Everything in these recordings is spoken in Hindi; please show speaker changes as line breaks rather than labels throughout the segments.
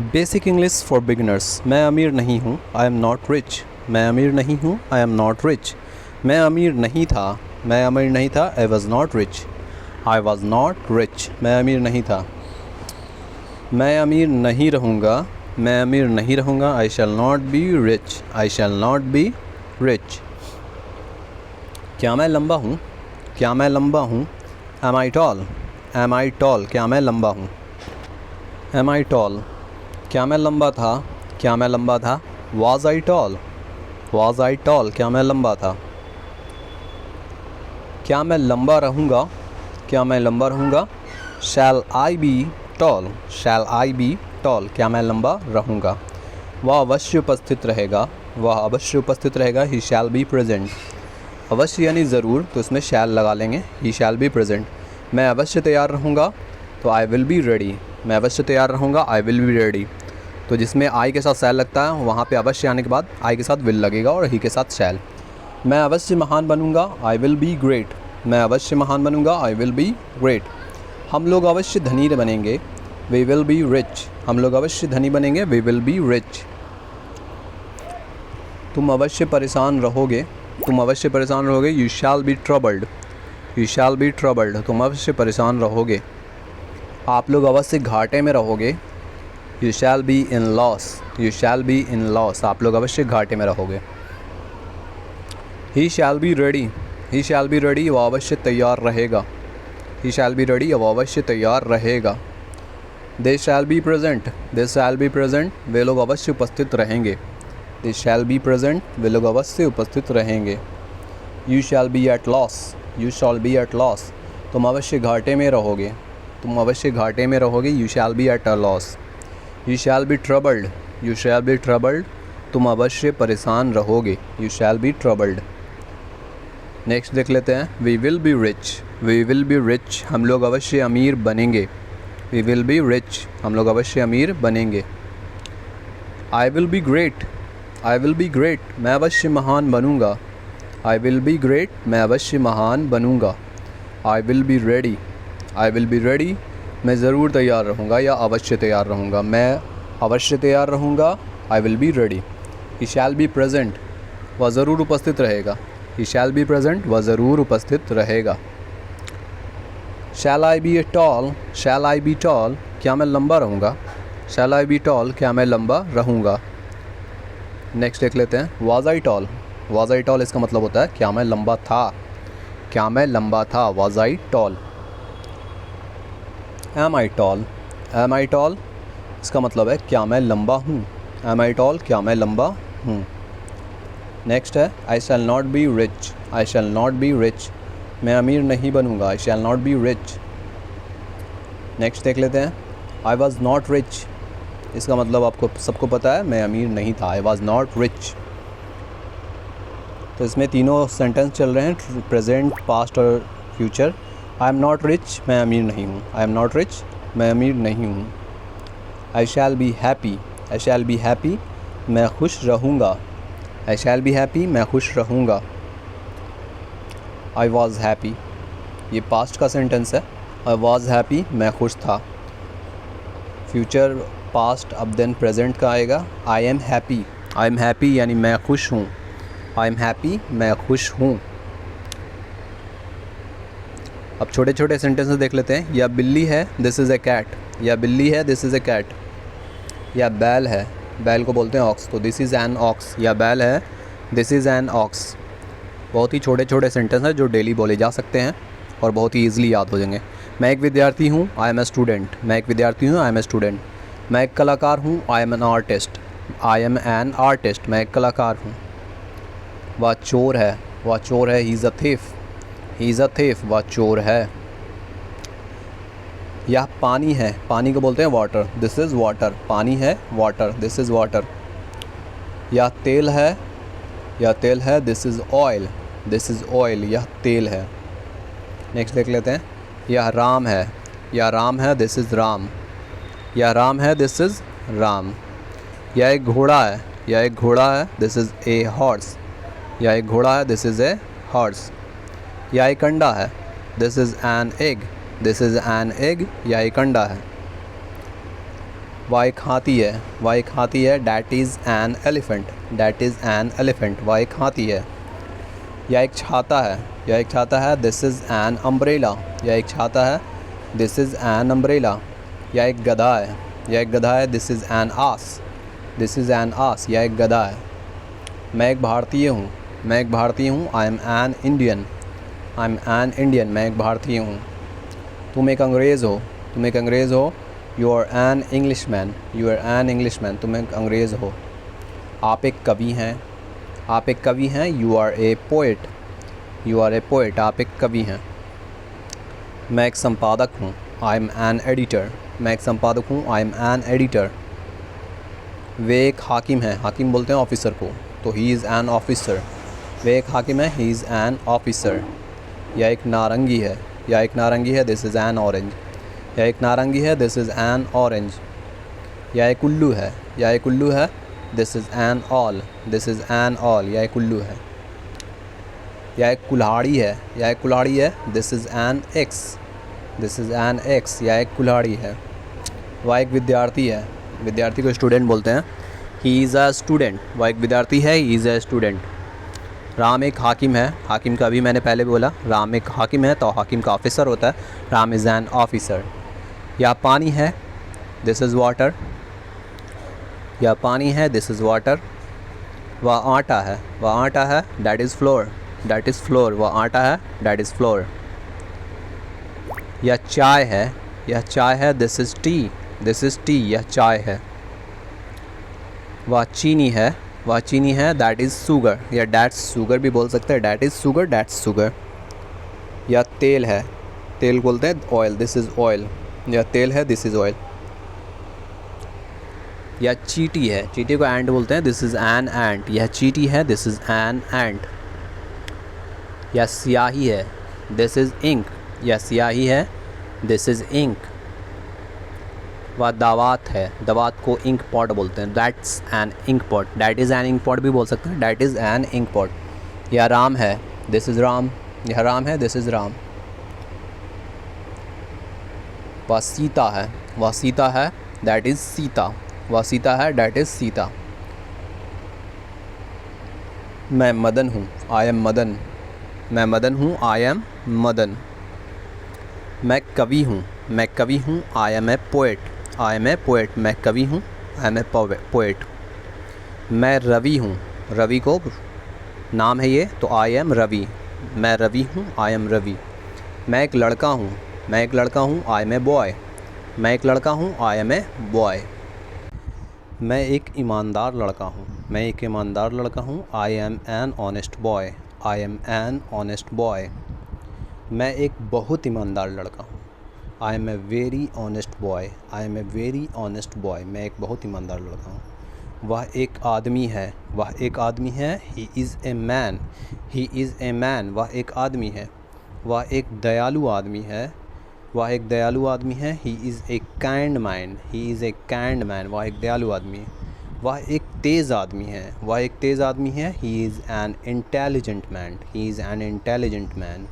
Basic English for beginners. मैं अमीर नहीं हूँ, आई एम नॉट रिच। मैं अमीर नहीं हूँ, आई एम नॉट रिच। मैं अमीर नहीं था, मैं अमीर नहीं था, I was not rich. I was not rich. मैं अमीर नहीं था। मैं अमीर नहीं रहूँगा, मैं अमीर नहीं रहूँगा, I shall not be rich. I shall not be rich. क्या मैं लंबा हूँ, क्या मैं लंबा हूँ, am I tall. Am I tall, क्या मैं लंबा हूँ। एम आई टॉल, क्या मैं लंबा था, क्या मैं लंबा था, was I tall. Was I tall, क्या मैं लंबा था। क्या मैं लंबा रहूँगा, क्या मैं लंबा रहूँगा, shall I be tall. Shall I be tall, क्या मैं लंबा रहूँगा। वह अवश्य उपस्थित रहेगा, वह अवश्य उपस्थित रहेगा, ही शैल बी प्रेजेंट। अवश्य यानी ज़रूर, तो इसमें शैल लगा लेंगे, ही शैल बी प्रेजेंट। मैं अवश्य तैयार रहूँगा, तो आई विल बी रेडी। मैं अवश्य तैयार रहूँगा, आई विल बी रेडी। तो जिसमें आई के साथ शैल लगता है वहाँ पे अवश्य आने के बाद आई के साथ विल लगेगा और ही के साथ शैल। मैं अवश्य महान बनूँगा, आई विल बी ग्रेट। मैं अवश्य महान बनूँगा, आई विल बी ग्रेट। हम लोग अवश्य धनी बनेंगे, वी विल बी रिच। हम लोग अवश्य धनी बनेंगे, वी विल बी रिच। तुम अवश्य परेशान रहोगे, तुम अवश्य परेशान रहोगे, you shall be troubled. You shall be troubled, तुम अवश्य परेशान रहोगे। आप लोग अवश्य घाटे में रहोगे, you shall be in loss. You shall be in loss, आप लोग अवश्य घाटे में रहोगे। He shall be ready. He shall be ready, वह अवश्य तैयार रहेगा। ही शैल बी रेडी, वह अवश्य तैयार रहेगा। They shall be present. They shall be present, वे लोग अवश्य उपस्थित रहेंगे। दे शैल बी प्रेजेंट, वे लोग अवश्य उपस्थित रहेंगे। You shall be at loss. You shall be at loss, तुम अवश्य घाटे में रहोगे। तुम अवश्य घाटे में रहोगे, you shall be at a loss. You shall be troubled. You shall be troubled, तुम अवश्य परेशान रहोगे, you shall be troubled. Next देख लेते हैं, we will be rich. We will be rich, हम लोग अवश्य अमीर बनेंगे। वी विल बी रिच, हम लोग अवश्य अमीर बनेंगे। I will be great. I will be great, मैं अवश्य महान बनूँगा। आई विल बी ग्रेट, मैं अवश्य महान बनूँगा। I will be ready. I will be ready, मैं ज़रूर तैयार रहूँगा या अवश्य तैयार रहूँगा। मैं अवश्य तैयार रहूँगा, आई will be ready. He shall be present, वह ज़रूर उपस्थित रहेगा। ही शैल बी प्रेजेंट, वह ज़रूर उपस्थित रहेगा। Shall I be a tall. Shall I be tall, क्या मैं लंबा रहूँगा। शैल आई बी टॉल, क्या मैं लंबा रहूँगा। नेक्स्ट देख लेते हैं, was I tall. Was I tall, इसका मतलब होता है क्या मैं लंबा था। क्या मैं लंबा था, was I tall. Am I tall. Am I tall, इसका मतलब है क्या मैं लंबा हूँ। एम आई टॉल, क्या मैं लंबा हूँ। नेक्स्ट है, I shall not be rich. I shall not be rich, मैं अमीर नहीं बनूँगा, I shall not be rich. Next देख लेते हैं, आई वॉज नॉट रिच। इसका मतलब आपको सबको पता है, मैं अमीर नहीं था, आई वॉज नॉट रिच। तो इसमें तीनों सेंटेंस चल रहे हैं, प्रेजेंट, पास्ट और future. I am not rich, मैं अमीर नहीं हूँ। आई एम नॉट रिच, मैं अमीर नहीं हूँ। I shall be happy. I shall be happy, मैं खुश रहूँगा। आई शैल बी हैप्पी, मैं खुश रहूँगा। आई वॉज हैप्पी, ये पास्ट का सेंटेंस है। आई वॉज हैप्पी, मैं खुश था। फ्यूचर, पास्ट, अब देन प्रेजेंट का आएगा। I am happy. I am happy यानी मैं खुश हूँ। आई एम हैप्पी, मैं खुश हूँ। अब छोटे छोटे सेंटेंसेस देख लेते हैं। या बिल्ली है, दिस इज़ ए कैट। या बिल्ली है, दिस इज़ ए कैट। या बैल है, बैल को बोलते हैं ऑक्स, तो दिस इज़ एन ऑक्स। या बैल है, दिस इज़ एन ऑक्स। बहुत ही छोटे छोटे सेंटेंस हैं जो डेली बोले जा सकते हैं और बहुत ही ईजिली याद हो जाएंगे। मैं एक विद्यार्थी हूँ, आई एम ए स्टूडेंट। मैं एक विद्यार्थी हूँ, आई एम ए स्टूडेंट। मैं एक कलाकार हूँ, I am an artist. I am an artist, मैं एक कलाकार हूँ। वह चोर है, वह चोर है, he is a thief. He is a thief, वह चोर है। यह पानी है, पानी को बोलते हैं वाटर, दिस इज़ वाटर। पानी है, वाटर, दिस इज़ वाटर। यह तेल है, यह तेल है, this is oil. This is oil, यह तेल है। नेक्स्ट देख लेते हैं, यह राम है। यह राम है, दिस इज़ राम। यह राम है, दिस इज़ राम। यह एक घोड़ा है। यह एक घोड़ा है, दिस इज़ ए हॉर्स। यह एक घोड़ा है, दिस इज़ ए हॉर्स। यह एक अंडा है, this is an egg. This is an egg, यह एक अंडा है। वह एक हाथी है, वह एक हाथी है, that is an elephant, that is an elephant, वह एक हाथी है। यह एक छाता है, यह एक छाता है, दिस इज़ एन अम्ब्रेला, यह एक छाता है, दिस इज़ एन अम्ब्रेला। यह एक गधा है, यह एक गधा है, this is an ass, this is an ass, यह एक गधा है। मैं एक भारतीय हूँ, मैं एक भारतीय हूँ, I am an Indian, I am an Indian, मैं एक भारतीय हूँ। तुम एक अंग्रेज़ हो, तुम एक अंग्रेज़ हो, you are an English man, you are an English man, तुम एक अंग्रेज़ हो। आप एक कवि हैं, आप एक कवि हैं, you are a poet, you are a poet, आप एक कवि हैं। मैं एक संपादक हूँ, आई एम एन एडिटर, मैं एक संपादक हूँ, आई एम एन एडिटर। वे एक हाकिम हैं, हाकिम बोलते हैं ऑफिसर को, तो ही इज़ एन ऑफिसर, वे एक हाकिम है, ही इज़ एन ऑफिसर। यह एक नारंगी है, यह एक नारंगी है, दिस इज़ एन ऑरेंज, यह एक नारंगी है, दिस इज़ एन ऑरेंज। यह एक उल्लू है, यह एक उल्लू है, this is N all, this is N all, यह एक उल्लू है। यह एक कुल्हाड़ी है, यह एक कुल्हाड़ी है, this is N x, this is N x, यह एक कुल्हाड़ी है। वह एक विद्यार्थी है, विद्यार्थी को स्टूडेंट बोलते हैं, ही इज़ अ स्टूडेंट, वह एक विद्यार्थी है, he is a student. Ram एक हाकिम है, हाकिम का भी मैंने पहले बोला, राम एक हाकिम है तो हाकिम का ऑफिसर होता है, राम इज़ एन ऑफिसर। यह पानी है, दिस इज़ वाटर, यह पानी है, दिस इज़ वाटर। वह आटा है, वह आटा है, that is floor, that is floor, वह आटा है, डैट इज़ फ्लोर। यह चाय है, यह चाय है, this is T, this is T, यह चाय है। वह चीनी है, वह चीनी है, दैट इज़ शुगर, या डैट्स शुगर भी बोल सकते हैं, that is sugar, that's sugar. यह तेल है, तेल बोलते हैं ऑयल, दिस इज़ ऑयल, यह तेल है, दिस इज़ ऑयल। यह चींटी है, चींटी को एंट बोलते हैं, दिस इज़ एन एंट, यह चींटी है, दिस इज़ एन एंट। यह स्याही है, दिस इज़ इंक, यह स्याही है, दिस इज़ इंक। वह दावात है, दावात को इंक पॉट बोलते हैं, that's an ink pot, that is an ink pot भी बोल सकते हैं, that is an ink pot. यह राम है, दिस इज़ राम, यह राम है, दिस इज़ राम। वह सीता है, वह सीता है, दैट इज़ सीता, वह सीता है, डैट इज़ सीता। मैं मदन हूँ, आई एम मदन, मैं मदन हूँ, आई एम मदन। मैं कवि हूँ, मैं कवि हूँ, I am a poet, I am a poet, मैं कवि हूँ, आई एम ए पोएट। मैं रवि हूँ, रवि को नाम है ये, तो आई एम रवि, मैं रवि हूँ, आई एम रवि। मैं एक लड़का हूँ, मैं एक लड़का हूँ, आई एम ए बॉय, मैं एक लड़का हूँ, आई एम ए बॉय। मैं एक ईमानदार लड़का हूँ, मैं एक ईमानदार लड़का हूँ, I am an honest boy, I am an honest boy. मैं एक बहुत ईमानदार लड़का हूँ, I am a very honest boy, I am a very honest boy, मैं एक बहुत ईमानदार लड़का हूँ। वह एक आदमी है, वह एक आदमी है, he is a man, he is a man, वह एक आदमी है। वह एक दयालु आदमी है, वह एक दयालु आदमी है, he is a kind man, he is a kind man, वह एक दयालु आदमी है। वह एक तेज़ आदमी है, वह एक तेज़ आदमी है, he is an intelligent man, he is an intelligent man.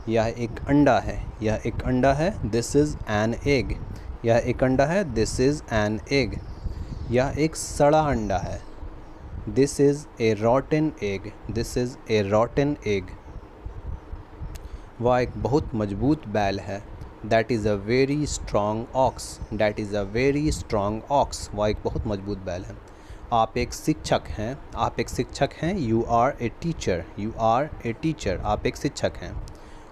यह एक अंडा है, यह एक अंडा है, दिस इज़ एन एग, यह एक अंडा है, दिस इज़ एन एग। यह एक सड़ा अंडा है, this is a rotten egg, this is a rotten egg. वह एक बहुत मजबूत बैल है, that is a very strong ox, that is a very strong ox, वह एक बहुत मजबूत बैल है। आप एक शिक्षक हैं, आप एक शिक्षक हैं, you are a teacher, you are a teacher, आप एक शिक्षक हैं।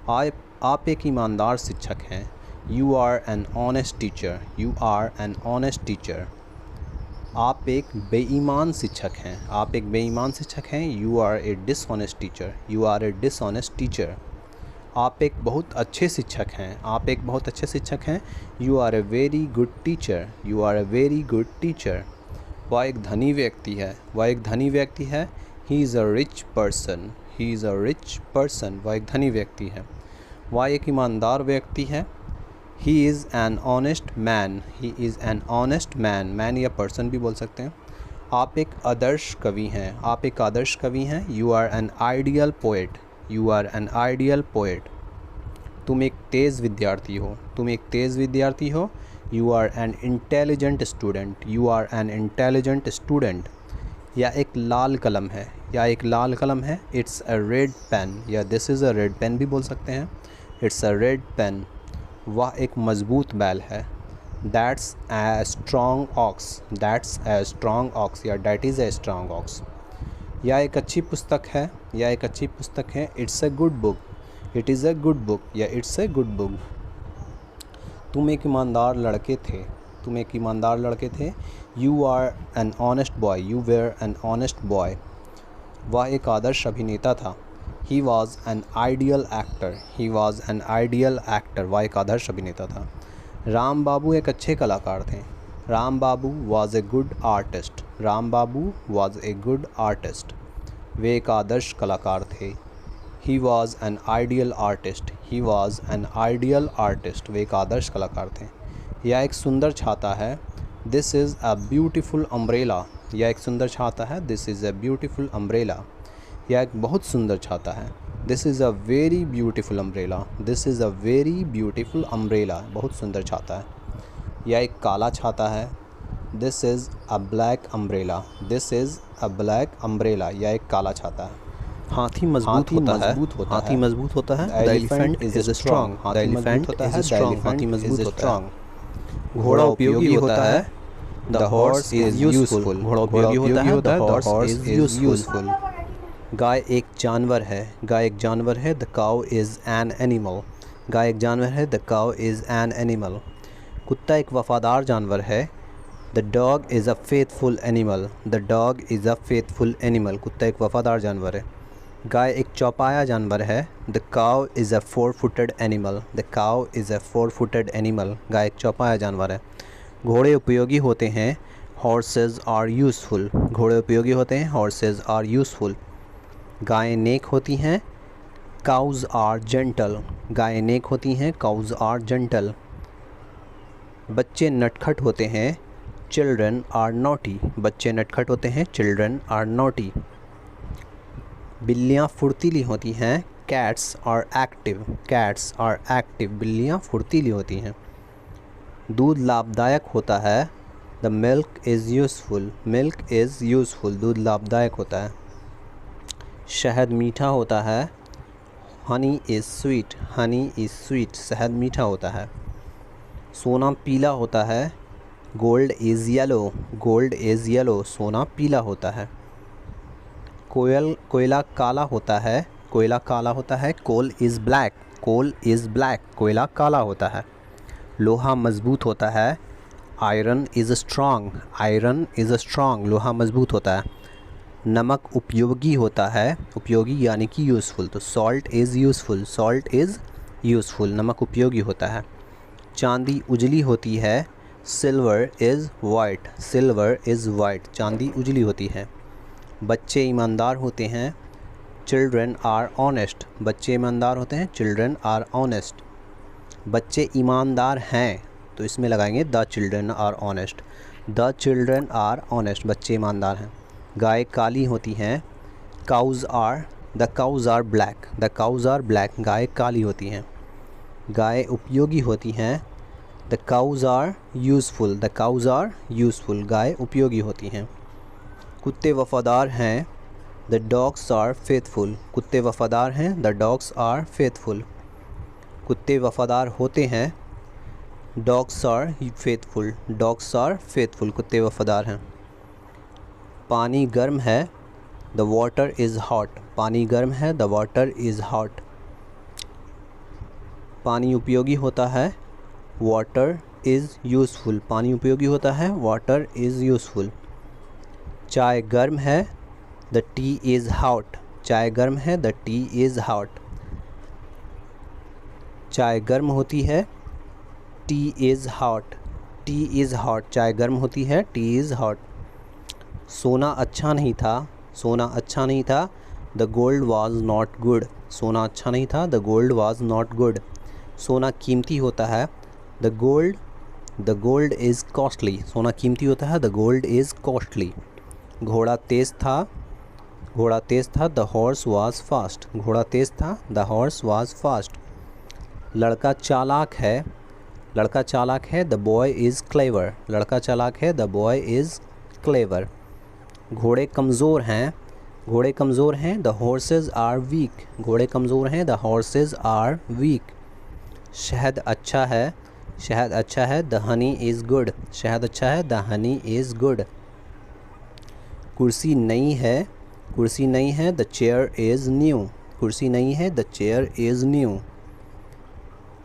आप एक ईमानदार शिक्षक हैं, you are an honest teacher, you are an honest teacher. आप एक बेईमान शिक्षक हैं, आप एक बेईमान शिक्षक हैं, you are a dishonest teacher, you are a dishonest teacher. आप एक बहुत अच्छे शिक्षक हैं, आप एक बहुत अच्छे शिक्षक हैं, you are a very good teacher, you are a very good teacher. वह एक धनी व्यक्ति है, वह एक धनी व्यक्ति है, he is a rich person, he is a rich person, वह एक धनी व्यक्ति है। वह एक ईमानदार व्यक्ति है, he is an honest man, he is an honest man, man या पर्सन भी बोल सकते हैं। आप एक आदर्श कवि हैं, आप एक आदर्श कवि हैं, you are an ideal poet, you are an ideal poet. तुम एक तेज़ विद्यार्थी हो, तुम एक तेज़ विद्यार्थी हो, you are an intelligent student, you are an intelligent student. या एक लाल कलम है, या एक लाल कलम है। इट्स अ रेड पेन, या this is a red pen भी बोल सकते हैं। It's a red pen. वह एक मज़बूत बैल है। That's a strong ox, that's a strong ox, या that is a strong ox. यह एक अच्छी पुस्तक है, यह एक अच्छी पुस्तक है। It's a good book, it is a good book, या इट्स अ गुड बुक। तुम एक ईमानदार लड़के थे, तुम एक ईमानदार लड़के थे। You are an honest boy, you were an honest boy. वह एक आदर्श अभिनेता था। He was an ideal actor, he was an ideal actor. वह एक आदर्श अभिनेता था। राम बाबू एक अच्छे कलाकार थे। Ram Babu was a good artist, Ram Babu was a good artist. वे एक आदर्श कलाकार थे। He was an ideal artist, he was an ideal artist. वे एक आदर्श कलाकार थे। यह एक सुंदर छाता है। This is a beautiful umbrella, यह एक सुंदर छाता है। This is a beautiful umbrella. यह एक बहुत सुंदर छाता है। This is a very beautiful umbrella, this is a very beautiful umbrella. बहुत सुंदर छाता है। यह एक काला छाता है। This is a black umbrella, this is a black umbrella. यह एक काला छाता है। हाथी मजबूत होता है, हाथी मजबूत होता है। The elephant is strong, the elephant is strong, हाथी मजबूत होता है। घोड़ा उपयोगी होता है। द हॉर्स इज यूजफुल, घोड़ा उपयोगी होता है। The horse is useful. गाय एक जानवर है, गाय एक जानवर है। The cow is an animal, गाय एक जानवर है। The cow is an animal. कुत्ता एक वफ़ादार जानवर है। The dog is a faithful animal, the dog is a faithful animal. कुत्ता एक वफ़ादार जानवर है। गाय एक चौपाया जानवर है। The cow is a four footed animal, the cow is a four footed animal. गाय एक चौपाया जानवर है। घोड़े उपयोगी होते हैं। हॉर्सेज आर यूज़फुल, घोड़े उपयोगी होते हैं। Horses are useful. गायें नेक होती हैं। काउज़ आर जेंटल, गायें नेक होती हैं। Cows are gentle. बच्चे नटखट होते हैं। चिल्ड्रन आर नॉटी, बच्चे नटखट होते हैं। Children are naughty. बिल्लियाँ फुर्तीली होती हैं। Cats are active, cats are active. बिल्लियाँ फुर्तीली होती हैं। दूध लाभदायक होता है। The milk is useful, milk is useful. दूध लाभदायक होता है। शहद मीठा होता है। Honey is sweet, honey is sweet. शहद मीठा होता है। सोना पीला होता है। Gold is yellow, gold is yellow. सोना पीला होता है। कोयला काला होता है। कोयला काला होता है। Coal is black, coal is black. कोयला काला होता है। लोहा मजबूत होता है। Iron is strong, iron is strong. लोहा मजबूत होता है। नमक उपयोगी होता है। उपयोगी यानी कि यूज़फुल, तो salt is useful, salt is useful. नमक उपयोगी होता है। चांदी उजली होती है। Silver is white, silver is white. चांदी उजली होती है। बच्चे ईमानदार होते हैं। चिल्ड्रन आर ऑनेस्ट, बच्चे ईमानदार होते हैं। Children are honest. बच्चे ईमानदार हैं, तो इसमें लगाएंगे the children are honest, the children are honest. बच्चे ईमानदार हैं। गाय काली होती हैं। Cows are, the cows are black, the cows are black. गाय काली होती हैं। गाय उपयोगी होती हैं। The cows are useful, the cows are useful. गाय उपयोगी होती हैं। कुत्ते वफ़ादार हैं। द डॉग्स आर फेथफुल, कुत्ते वफ़ादार हैं। The dogs are faithful. कुत्ते वफ़ादार होते हैं। Dogs are faithful, dogs are faithful. कुत्ते वफ़ादार हैं। पानी गर्म है। द वाटर इज़ हॉट, पानी गर्म है। The water is hot. पानी उपयोगी होता है। वाटर इज़ यूज़फुल, पानी उपयोगी होता है। Water is useful. चाय गर्म है। द टी इज़ हॉट, चाय गर्म है। The T is hot. चाय गर्म होती है। T is hot, T is hot. चाय गर्म होती है। T is hot. सोना अच्छा नहीं था। सोना अच्छा नहीं था। The gold was not good, सोना अच्छा नहीं था। The gold was not good. सोना कीमती होता है। द गोल्ड इज़ कॉस्टली, सोना कीमती होता है। The gold is costly. घोड़ा तेज़ था। घोड़ा तेज़ था। द हॉर्स वाज फास्ट, घोड़ा तेज़ था। The horse was fast. लड़का चालाक है। लड़का चालाक है, द बॉय इज़ क्लेवर, लड़का चालाक है, द बॉय इज़ क्लेवर। घोड़े कमज़ोर हैं, घोड़े कमज़ोर हैं, द हॉर्सेस आर वीक, घोड़े कमज़ोर हैं, द हॉर्सेस आर वीक। शहद अच्छा है, शहद अच्छा है, द हनी इज़ गुड, शहद अच्छा है, द हनी इज़ गुड। कुर्सी नई है, कुर्सी नई है, द चेयर इज़ न्यू, कुर्सी नई है, द चेयर इज़ न्यू।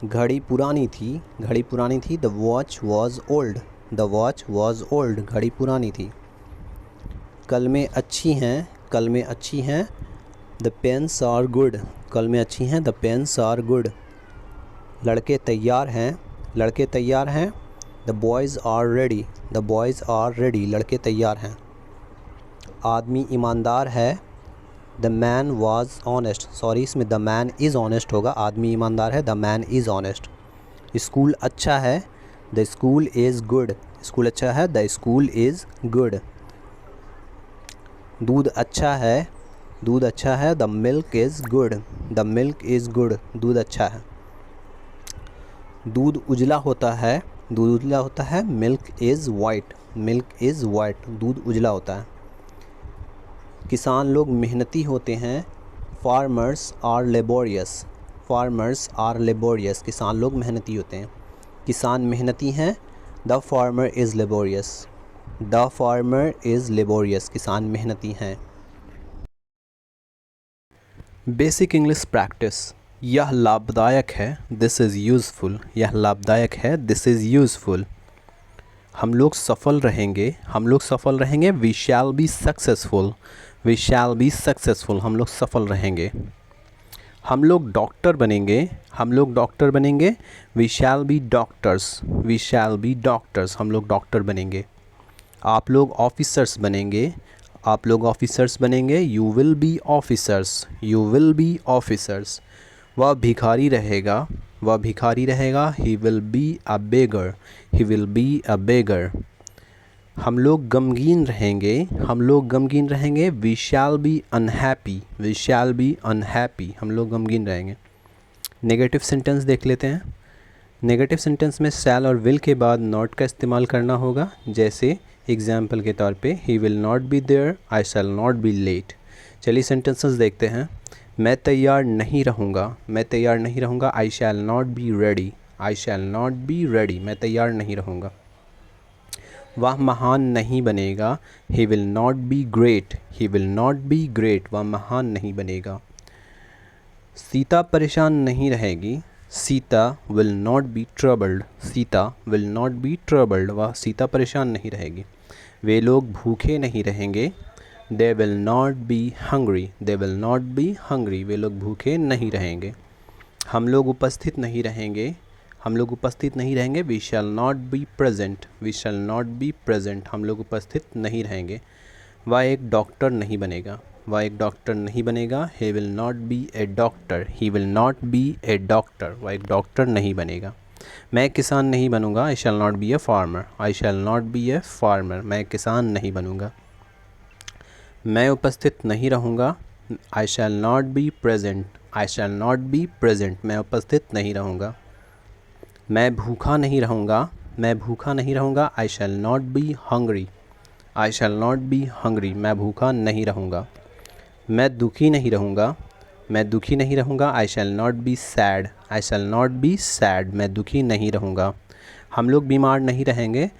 घड़ी पुरानी थी, घड़ी पुरानी थी, the watch was old, the watch was old, घड़ी पुरानी थी। कलमें अच्छी हैं, कलमें अच्छी हैं, द पेन्स आर गुड, कलमें अच्छी हैं, द पेन्स आर गुड। लड़के तैयार हैं, लड़के तैयार हैं, the boys are ready, the boys are ready, लड़के तैयार हैं। आदमी ईमानदार है, the man was honest, sorry इसमें द मैन इज़ ऑनेस्ट होगा, आदमी ईमानदार है, the man is honest. School अच्छा है, the school is good, school अच्छा है, द स्कूल इज़ गुड। दूध अच्छा है, दूध अच्छा है, the milk is good, the milk is good, दूध अच्छा है। दूध उजला होता है, दूध उजला होता है, milk is white, milk is white, दूध उजला होता है। किसान लोग मेहनती होते हैं, farmers are laborious, farmers are laborious, किसान लोग मेहनती होते हैं। किसान मेहनती हैं, the farmer is laborious, the farmer is laborious, किसान मेहनती हैं। Basic English practice. यह लाभदायक है, दिस इज़ यूज़फुल, यह लाभदायक है, दिस इज़ यूज़फुल। हम लोग सफल रहेंगे, हम लोग सफल रहेंगे, we shall be successful, we shall be successful, हम लोग सफल रहेंगे। हम लोग डॉक्टर बनेंगे, हम लोग डॉक्टर बनेंगे, we shall be doctors, we shall be doctors, हम लोग डॉक्टर बनेंगे। आप लोग ऑफिसर्स बनेंगे, आप लोग ऑफिसर्स बनेंगे, you will be officers, you will be officers. वह भिखारी रहेगा, वह भिखारी रहेगा, he will be a beggar, he will be a beggar. हम लोग गमगीन रहेंगे, हम लोग गमगीन रहेंगे, we shall be unhappy, we shall be unhappy, हम लोग गमगीन रहेंगे। नेगेटिव सेंटेंस देख लेते हैं। नेगेटिव सेंटेंस में शैल और विल के बाद नॉट का इस्तेमाल करना होगा, जैसे एग्जाम्पल के तौर पे he will not be there, I shall not be late. चलिए सेंटेंसेस देखते हैं। मैं तैयार नहीं रहूँगा, मैं तैयार नहीं रहूँगा, I shall not be ready, I shall not be ready, मैं तैयार नहीं रहूँगा। वह महान नहीं बनेगा, he will not be great, he will not be great, वह महान नहीं बनेगा। सीता परेशान नहीं रहेगी, Sita will not be troubled, Sita will not be troubled, वह सीता परेशान नहीं रहेगी। वे लोग भूखे नहीं रहेंगे, they will not be hungry, they will not be hungry, वे लोग भूखे नहीं रहेंगे। हम लोग उपस्थित नहीं रहेंगे, हम लोग उपस्थित नहीं रहेंगे, we shall not be present, we shall not be present, हम लोग उपस्थित नहीं रहेंगे। वह एक डॉक्टर नहीं बनेगा, वह एक डॉक्टर नहीं बनेगा, he will not be a doctor, he will not be a doctor, वह एक डॉक्टर नहीं बनेगा। मैं किसान नहीं बनूंगा, I shall not be a farmer, I shall not be a farmer, मैं किसान नहीं बनूंगा। मैं उपस्थित नहीं रहूँगा, I shall not be present, I shall not be present, मैं उपस्थित नहीं रहूँगा। मैं भूखा नहीं रहूँगा, मैं भूखा नहीं रहूँगा, I shall not be hungry, I shall not be hungry, मैं भूखा नहीं रहूँगा। मैं दुखी नहीं रहूँगा, मैं दुखी नहीं रहूँगा, I shall not be sad, I shall not be sad, मैं दुखी नहीं रहूँगा। हम लोग बीमार नहीं रहेंगे,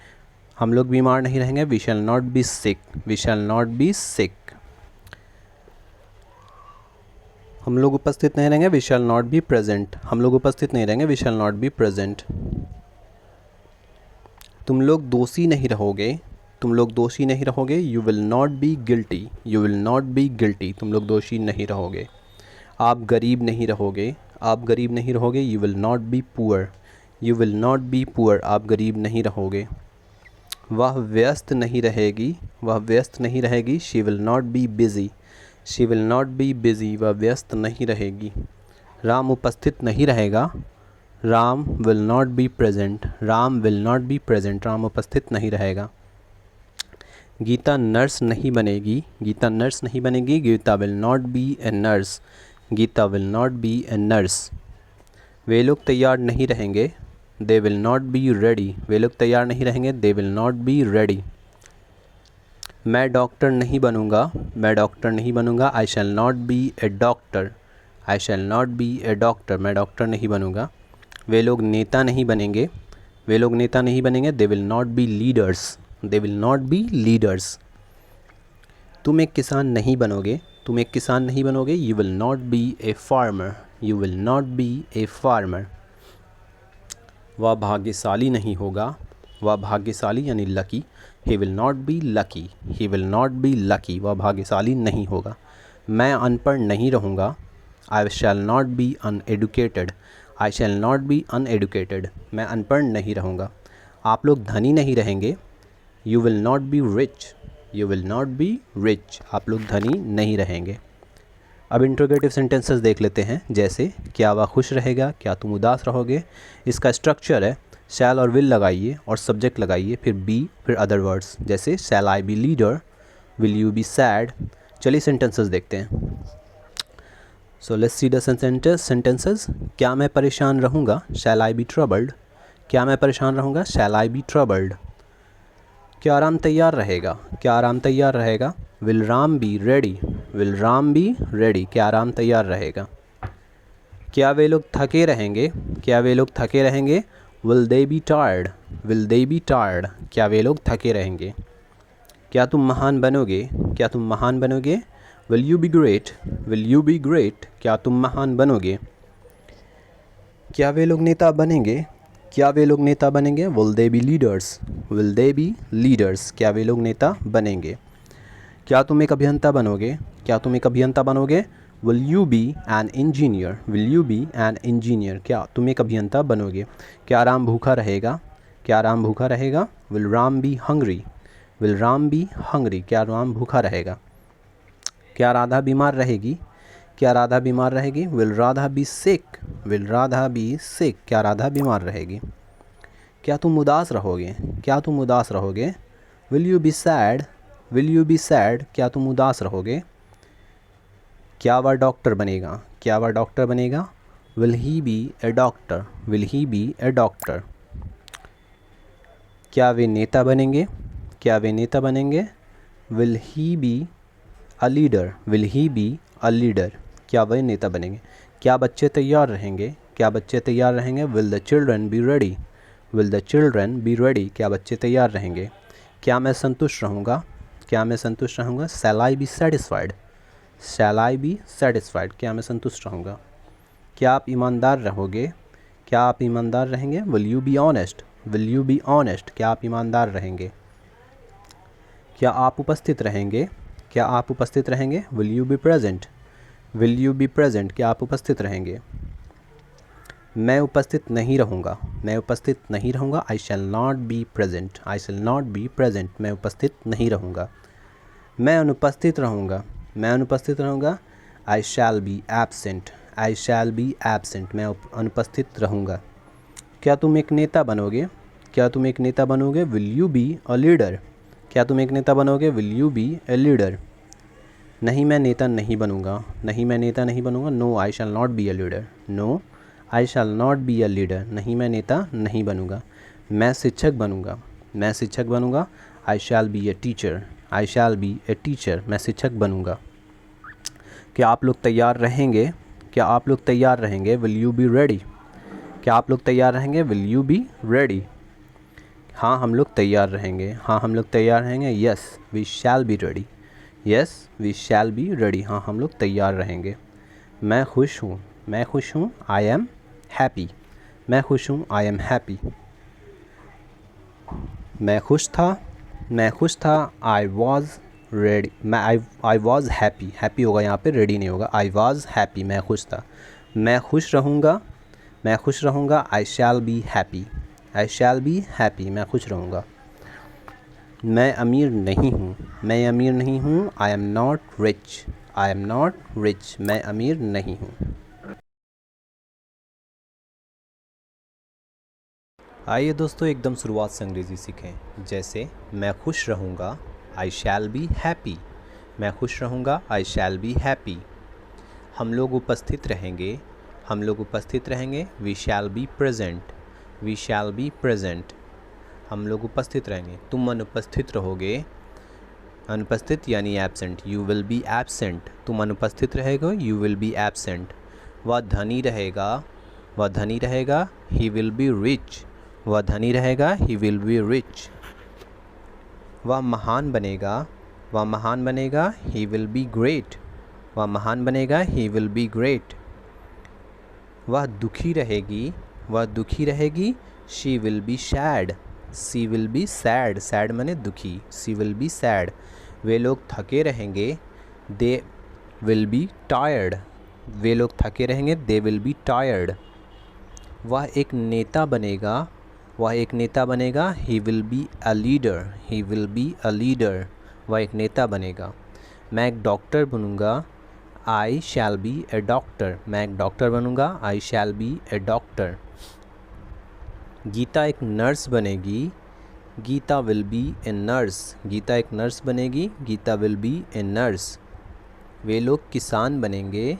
हम लोग बीमार नहीं रहेंगे, we shall not be sick, we shall not be sick. हम लोग उपस्थित नहीं रहेंगे, we shall not be present, हम लोग उपस्थित नहीं रहेंगे, we shall not be present. तुम लोग दोषी नहीं रहोगे, तुम लोग दोषी नहीं रहोगे, you will not be guilty, you will not be guilty, तुम लोग दोषी नहीं रहोगे। आप गरीब नहीं रहोगे, आप गरीब नहीं रहोगे, you will not be poor, you will not be poor, आप गरीब नहीं रहोगे। वह व्यस्त नहीं रहेगी, वह व्यस्त नहीं रहेगी, she will not B busy, she will not B busy, वह व्यस्त नहीं रहेगी। राम उपस्थित नहीं रहेगा, Ram will not be present, Ram will not be present, Ram उपस्थित नहीं रहेगा। गीता नर्स नहीं बनेगी, गीता नर्स नहीं बनेगी, Gita will not be a nurse, Gita will not be a nurse. वे लोग तैयार नहीं रहेंगे, they will not be ready, वे लोग तैयार नहीं रहेंगे, they will not be ready. मैं डॉक्टर नहीं बनूंगा, मैं डॉक्टर नहीं बनूंगा, I shall not be a doctor, I shall not be a doctor, मैं डॉक्टर नहीं बनूंगा। वे लोग नेता नहीं बनेंगे, वे लोग नेता नहीं बनेंगे, they will not B leaders, they will not B leaders. तुम एक किसान नहीं बनोगे, तुम एक किसान नहीं बनोगे, you will not be a farmer, you will not be a farmer. वह भाग्यशाली नहीं होगा, वह भाग्यशाली यानी lucky, he will not be lucky, he will not be lucky, वह भाग्यशाली नहीं होगा। मैं अनपढ़ नहीं रहूँगा, I shall not be uneducated, I shall not be uneducated, मैं अनपढ़ नहीं रहूँगा। आप लोग धनी नहीं रहेंगे, you will not be rich, you will not be rich, आप लोग धनी नहीं रहेंगे। अब इंट्रोगेटिव सेंटेंसेस देख लेते हैं, जैसे क्या वह खुश रहेगा, क्या तुम उदास रहोगे। इसका स्ट्रक्चर है शैल और विल लगाइए और सब्जेक्ट लगाइए, फिर बी, फिर अदर वर्ड्स, जैसे shall I be leader, will you be sad. चलिए सेंटेंसेस देखते हैं। So let's see the sentences. क्या मैं परेशान रहूँगा, शैल आई बी ट्रबल्ड, क्या मैं परेशान रहूँगा, शैल आई बी ट्रबल्ड। क्या आराम तैयार रहेगा, क्या आराम तैयार रहेगा, will Ram be ready, will Ram be ready, क्या आराम तैयार रहेगा। क्या वे लोग थके रहेंगे, क्या वे लोग थके रहेंगे, will they be tired, will they be tired, क्या वे लोग थके रहेंगे। क्या तुम महान बनोगे, क्या तुम महान बनोगे, will you be great, will you be great, क्या तुम महान बनोगे। क्या वे लोग नेता बनेंगे, क्या वे लोग नेता बनेंगे, will they B leaders, will they B leaders, क्या वे लोग नेता बनेंगे। क्या तुम एक अभियंता बनोगे, क्या तुम एक अभियंता बनोगे, will you be an engineer, will you be an engineer, क्या तुम एक अभियंता बनोगे। क्या राम भूखा रहेगा, क्या राम भूखा रहेगा, will Ram be hungry, will Ram be hungry, क्या राम भूखा रहेगा। क्या राधा बीमार रहेगी, क्या राधा बीमार रहेगी, will Radha be sick, will Radha be sick, क्या राधा बीमार रहेगी। क्या तुम उदास रहोगे, क्या तुम उदास रहोगे, will you be sad, will you be sad, क्या तुम उदास रहोगे। क्या वह डॉक्टर बनेगा, क्या वह डॉक्टर बनेगा, will he be a doctor, will he be a doctor. क्या वे नेता बनेंगे, क्या वे नेता बनेंगे, will he be a leader, will he be a leader, क्या वे नेता बनेंगे। क्या बच्चे तैयार रहेंगे, क्या बच्चे तैयार रहेंगे, will the children be ready, will the children be ready, क्या बच्चे तैयार रहेंगे। क्या मैं संतुष्ट रहूँगा, क्या मैं संतुष्ट रहूँगा, shall I be satisfied, shall I be satisfied, क्या मैं संतुष्ट रहूँगा। क्या आप ईमानदार रहोगे, क्या आप ईमानदार रहेंगे, will you be honest, will you be honest, क्या आप ईमानदार रहेंगे। क्या आप उपस्थित रहेंगे, क्या आप उपस्थित रहेंगे, will you be present, will you be present, क्या आप उपस्थित रहेंगे। मैं उपस्थित नहीं रहूँगा, मैं उपस्थित नहीं रहूँगा, I shall not be present, I shall not be present, मैं उपस्थित नहीं रहूँगा। मैं अनुपस्थित रहूँगा, मैं अनुपस्थित रहूँगा, I shall be absent, I shall be absent, मैं अनुपस्थित रहूँगा। क्या तुम एक नेता बनोगे, क्या तुम एक नेता बनोगे, will you be a leader, क्या तुम एक नेता बनोगे, will you be a leader. नहीं मैं नेता नहीं बनूँगा, नहीं मैं नेता नहीं बनूँगा, no I shall not be a leader, no I shall not be a leader, नहीं मैं नेता नहीं बनूँगा। मैं शिक्षक बनूँगा, मैं शिक्षक बनूँगा, I shall be a teacher, I shall be a teacher, मैं शिक्षक बनूँगा। क्या आप लोग तैयार रहेंगे, क्या आप लोग तैयार रहेंगे, विल यू बी रेडी, क्या आप लोग तैयार रहेंगे, विल यू बी रेडी। हाँ हम लोग तैयार रहेंगे, हाँ हम लोग तैयार रहेंगे, yes we shall be ready, yes we shall be ready, हाँ हम लोग तैयार रहेंगे। मैं खुश हूँ, मैं खुश हूँ, आई एम हैप्पी, मैं खुश हूँ, आई एम हैप्पी। मैं खुश था, मैं खुश था, आई वॉज रेडी, मैं आई वॉज हैप्पी, हैप्पी होगा यहाँ पे, रेडी नहीं होगा, आई वॉज हैप्पी, मैं खुश था। मैं खुश रहूँगा, मैं खुश रहूँगा, I shall be happy, I shall be happy, मैं खुश रहूँगा। मैं अमीर नहीं हूँ, मैं अमीर नहीं हूँ, I am not rich, I am not rich, मैं अमीर नहीं हूँ। आइए दोस्तों एकदम शुरुआत से अंग्रेज़ी सीखें, जैसे मैं खुश रहूँगा, आई शैल बी हैप्पी, मैं खुश रहूँगा, आई शैल बी हैप्पी। हम लोग उपस्थित रहेंगे, हम लोग उपस्थित रहेंगे, we shall be present, we shall be present, हम लोग उपस्थित रहेंगे। तुम अनुपस्थित रहोगे, अनुपस्थित यानी absent, you will be absent, तुम अनुपस्थित रहेगा, यू विल बी एब्सेंट। वह धनी रहेगा, वह धनी रहेगा, ही विल बी रिच, वह धनी रहेगा, ही विल बी रिच। वह महान बनेगा, वह महान बनेगा, ही विल बी ग्रेट, वह महान बनेगा, ही विल बी ग्रेट। वह दुखी रहेगी, वह दुखी रहेगी, she will be sad, she will be sad, sad माने दुखी, सी विल बी सैड। वे लोग थके रहेंगे, दे विल बी टायर्ड, वे लोग थके रहेंगे, दे विल बी टायर्ड। वह एक नेता बनेगा, वह एक नेता बनेगा, he will be a leader, he will be a leader, वह एक नेता बनेगा। मैं एक डॉक्टर बनूंगा, I shall be a doctor, मैं एक डॉक्टर बनूंगा, I shall be a doctor. Gita एक नर्स बनेगी, Gita will be a nurse, Gita एक नर्स बनेगी, Gita will be a nurse. वे लोग किसान बनेंगे,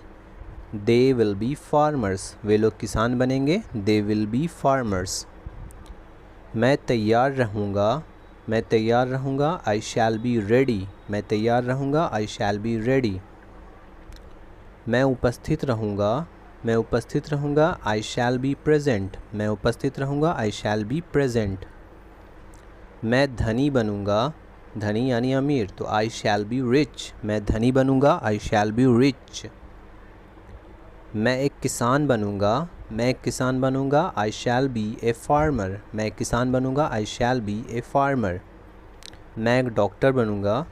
दे विल बी फार्मर्स, वे लोग किसान बनेंगे, दे विल बी फार्मर्स। मैं तैयार रहूँगा, मैं तैयार रहूँगा, आई शैल बी रेडी, मैं तैयार रहूँगा, आई शैल बी रेडी। मैं उपस्थित रहूँगा, मैं उपस्थित रहूँगा, आई शैल बी प्रेजेंट, मैं उपस्थित रहूँगा, आई शैल बी प्रेजेंट। मैं धनी बनूँगा, धनी यानी अमीर, तो आई शैल बी रिच, मैं धनी बनूँगा, आई शैल बी रिच। मैं एक किसान बनूँगा, मैं एक किसान बनूँगा, I shall be a farmer, मैं एक किसान बनूँगा, I shall be a farmer. मैं एक डॉक्टर बनूँगा,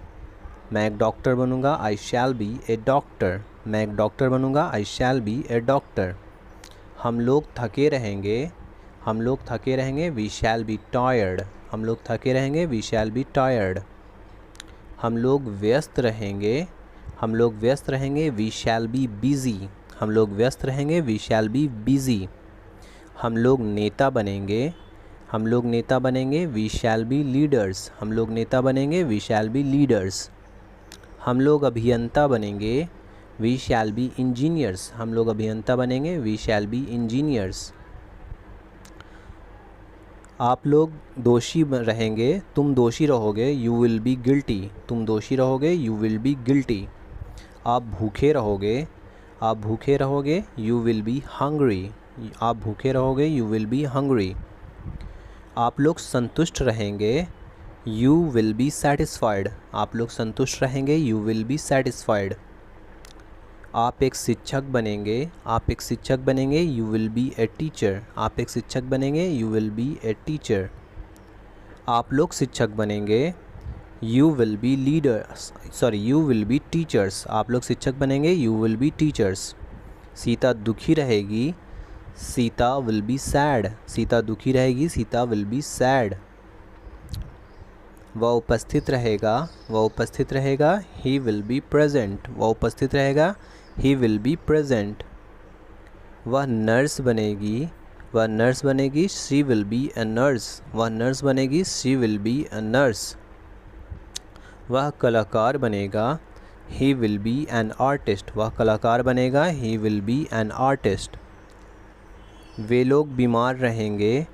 मैं एक डॉक्टर बनूँगा, I shall be a doctor, मैं एक डॉक्टर बनूँगा, I shall be a doctor. हम लोग थके रहेंगे, हम लोग थके रहेंगे, वी शैल बी टायर्ड, हम लोग थके रहेंगे, वी शैल बी टायर्ड। हम लोग व्यस्त रहेंगे, हम लोग व्यस्त रहेंगे, वी शैल बी बिज़ी, हम लोग व्यस्त रहेंगे, वी शैल बी बिज़ी। हम लोग नेता बनेंगे, हम लोग नेता बनेंगे, वी शैल बी लीडर्स, हम लोग नेता बनेंगे, वी शैल बी लीडर्स। हम लोग अभियंता बनेंगे, वी शैल बी इंजीनियर्स, हम लोग अभियंता बनेंगे, वी शैल बी इंजीनियर्स। आप लोग दोषी रहेंगे, तुम दोषी रहोगे, यू विल बी गिल्टी, तुम दोषी रहोगे, यू विल बी गिल्टी। आप भूखे रहोगे, आप भूखे रहोगे, यू विल बी हंग्री, आप भूखे रहोगे, यू विल बी हंग्री। आप लोग संतुष्ट रहेंगे, यू विल बी सेटिस्फाइड, आप लोग संतुष्ट रहेंगे, यू विल बी सेटिस्फाइड। आप एक शिक्षक बनेंगे, आप एक शिक्षक बनेंगे, you will be a teacher, आप एक शिक्षक बनेंगे, you will be a teacher. आप लोग शिक्षक बनेंगे, you will B leaders, you will B teachers, आप लोग शिक्षक बनेंगे, you will B teachers. Sita दुखी रहेगी, Sita will be sad, Sita दुखी रहेगी, सीता विल बी सैड। वह उपस्थित रहेगा, वह उपस्थित रहेगा, ही विल बी प्रेजेंट, वह उपस्थित रहेगा, ही विल बी प्रेजेंट। वह नर्स बनेगी, वह नर्स बनेगी, she will be a nurse, वह नर्स बनेगी, she will be a nurse. वह कलाकार बनेगा, he will be an artist, वह कलाकार बनेगा, he will be an artist. वे लोग बीमार रहेंगे,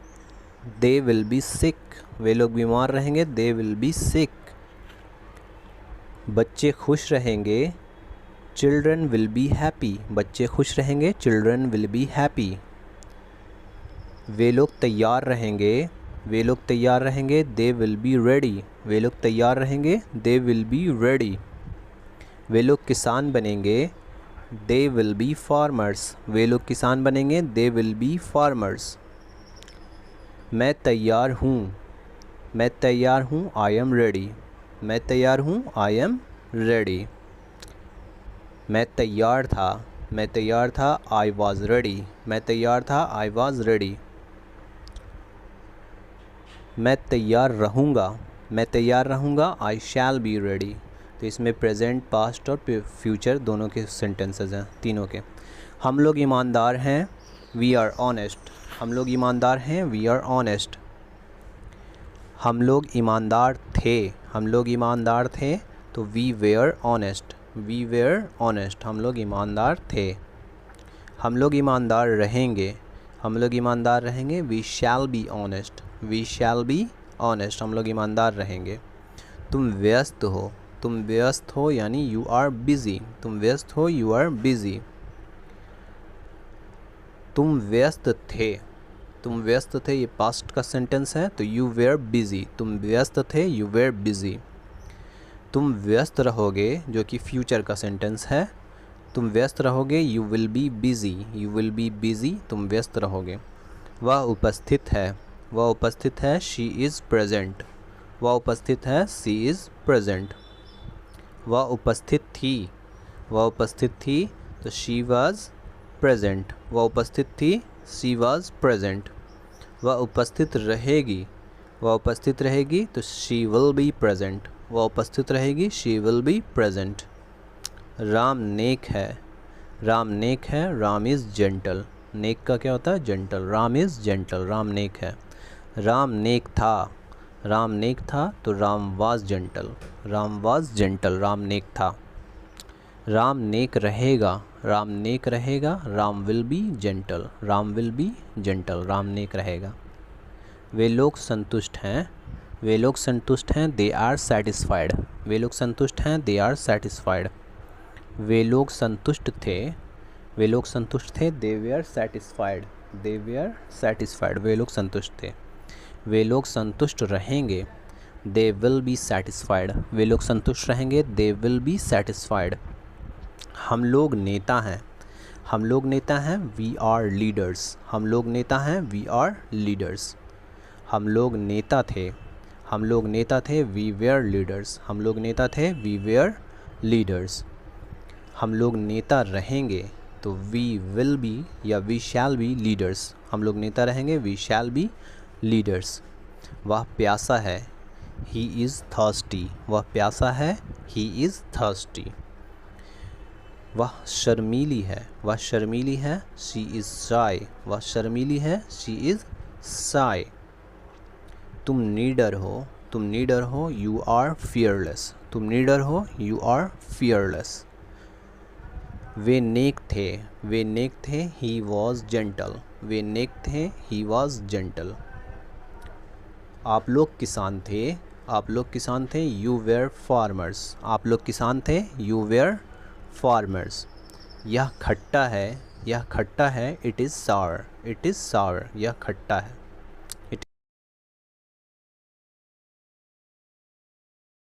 दे विल बी सिक, वे लोग बीमार रहेंगे, दे विल बी सिक। बच्चे खुश रहेंगे, चिल्ड्रन विल बी हैप्पी, बच्चे खुश रहेंगे, चिल्ड्रन विल बी हैप्पी। वे लोग तैयार रहेंगे, वे लोग तैयार रहेंगे, दे विल बी रेडी, वे लोग तैयार रहेंगे, दे विल बी रेडी। वे लोग किसान बनेंगे, दे विल बी फार्मर्स, वे लोग किसान बनेंगे, दे विल बी फार्मर्स। मैं तैयार हूँ, मैं तैयार हूँ, आई एम रेडी, मैं तैयार हूँ, आई एम रेडी। मैं तैयार था, मैं तैयार था, आई वॉज रेडी, मैं तैयार था, आई वॉज रेडी। मैं तैयार रहूँगा, मैं तैयार रहूँगा, आई शैल बी रेडी। तो इसमें प्रेजेंट, पास्ट और फ्यूचर दोनों के सेंटेंसेस हैं, तीनों के। हम लोग ईमानदार हैं, वी आर ऑनेस्ट, हम लोग ईमानदार हैं, वी आर ऑनेस्ट। हम लोग ईमानदार थे, हम लोग ईमानदार थे, तो we were honest, we were honest, हम लोग ईमानदार थे। हम लोग ईमानदार रहेंगे, हम लोग ईमानदार रहेंगे, we shall be honest, we shall be honest, हम लोग ईमानदार रहेंगे। तुम व्यस्त हो, तुम व्यस्त हो यानी यू आर बिज़ी, तुम व्यस्त हो, यू आर बिज़ी। तुम व्यस्त थे, तुम व्यस्त थे, ये पास्ट का सेंटेंस है, तो यू वेयर बिज़ी, तुम व्यस्त थे, यू वेयर बिज़ी। तुम व्यस्त रहोगे, जो कि फ्यूचर का सेंटेंस है, तुम व्यस्त रहोगे, you will B busy, you will B busy, तुम व्यस्त रहोगे। वह उपस्थित है, वह उपस्थित है, शी इज़ प्रेजेंट, वह उपस्थित है, सी इज़ प्रेजेंट। वह उपस्थित थी, वह उपस्थित थी, तो शी वाज प्रेजेंट, वह उपस्थित थी, सी वाज प्रेजेंट। वह उपस्थित रहेगी, वह उपस्थित रहेगी, तो शी विल बी प्रेजेंट, वह उपस्थित रहेगी, she will be present. Ram नेक है, राम नेक है, राम इज़ जेंटल, नेक का क्या होता है, gentle, Ram is gentle, Ram नेक है। राम नेक था, राम नेक था, तो Ram was gentle, Ram was gentle, Ram नेक था। राम नेक रहेगा, राम नेक रहेगा, Ram will be gentle, Ram will be gentle, Ram नेक रहेगा। वे लोग संतुष्ट हैं, वे लोग संतुष्ट हैं, दे आर सेटिस्फाइड, वे लोग संतुष्ट हैं, दे आर सेटिस्फाइड। वे लोग संतुष्ट थे, वे लोग संतुष्ट थे, they were satisfied, they were satisfied, वे लोग संतुष्ट थे। वे लोग संतुष्ट रहेंगे, दे विल बी सेटिस्फाइड, वे लोग संतुष्ट रहेंगे, दे विल बी सेटिस्फाइड। हम लोग नेता हैं, हम लोग नेता हैं, वी आर लीडर्स, हम लोग नेता हैं, वी आर लीडर्स। हम लोग नेता थे, हम लोग नेता थे, वी वेयर लीडर्स, हम लोग नेता थे, वी वेयर लीडर्स। हम लोग नेता रहेंगे, तो वी विल बी या वी शैल बी लीडर्स, हम लोग नेता रहेंगे, वी शैल बी लीडर्स। वह प्यासा है, ही इज़ थर्स्टी, वह प्यासा है, ही इज़ थर्स्टी। वह शर्मीली है, वह शर्मीली है, शी इज़ शाय, वह शर्मीली है, शी इज़ शाय। तुम नीडर हो, तुम नीडर हो, यू आर फियरलेस, तुम नीडर हो, यू आर फियरलेस। वे नेक थे, वे नेक थे, ही वॉज जेंटल, वे नेक थे, ही वॉज जेंटल। आप लोग किसान थे, आप लोग किसान थे, यू वेयर फार्मर्स, आप लोग किसान थे, यू वेयर फार्मर्स। यह खट्टा है, यह खट्टा है, it is sour, it is sour, यह खट्टा है।